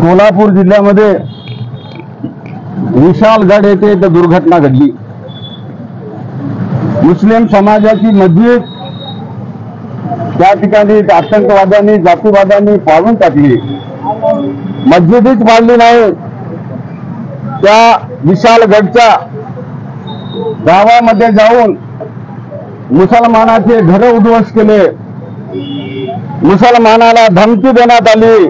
कोल्हापूर जिल्ह्यामध्ये विशालगड येथे एक दुर्घटना घडली। मुस्लिम समाजाची मस्जिद त्या ठिकाणी आतंकवाद्यांनी जातीवाद्यांनी पाडून टाकली। मस्जिदीच पाडली नाही, त्या विशालगडच्या गावामध्ये जाऊन मुसलमानाचे घर उद्ध्वस्त केले, मुसलमानाला धमकी देण्यात आली,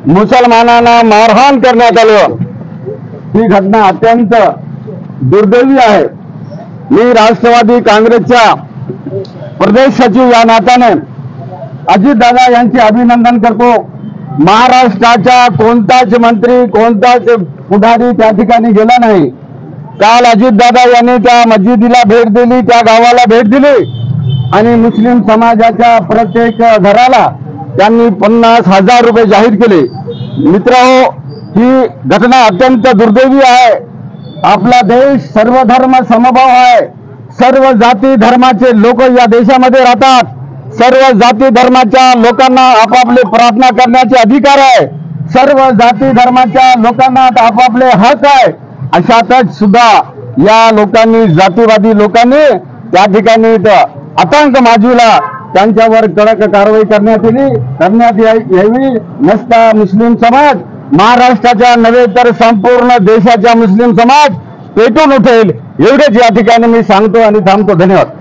मुसलमानांना मारहाण करण्यात आलं। ही घटना अत्यंत दुर्दैवी आहे। मी राष्ट्रवादी काँग्रेसच्या प्रदेश सचिव या नात्याने अजितदादा यांचे अभिनंदन करतो। महाराष्ट्राचा कोणताच मंत्री कोणताच पुढारी त्या ठिकाणी गेला नाही। काल अजितदादा यांनी त्या मस्जिदीला भेट दिली, त्या गावाला भेट दिली आणि मुस्लिम समाजाच्या प्रत्येक घराला त्यांनी 50,000 रुपये जाहीर केले। मित्रहो, ही घटना अत्यंत दुर्दैवी आहे। आपला देश सर्वधर्म समभाव आहे। सर्व जाती धर्माचे लोक या देशामध्ये राहतात। सर्व जाती धर्माच्या लोकांना आपापले प्रार्थना करण्याचे अधिकार आहे। सर्व जाती धर्माच्या लोकांना आपापले हक आहे। अशातच सुद्धा या लोकांनी, जातीवादी लोकांनी त्या ठिकाणी आतंक माजविला। त्यांच्यावर कडक कारवाई करण्यात यावी। नसता मुस्लिम समाज, महाराष्ट्राच्या नव्हे तर संपूर्ण देशाच्या मुस्लिम समाज पेटून उठेल, एवढेच या ठिकाणी मी सांगतो आणि थांबतो। धन्यवाद।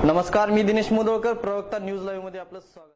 नमस्कार, मी दिनेश मुदोळकर, प्रवक्ता न्यूज लाईव्ह मध्ये आपलं स्वागत।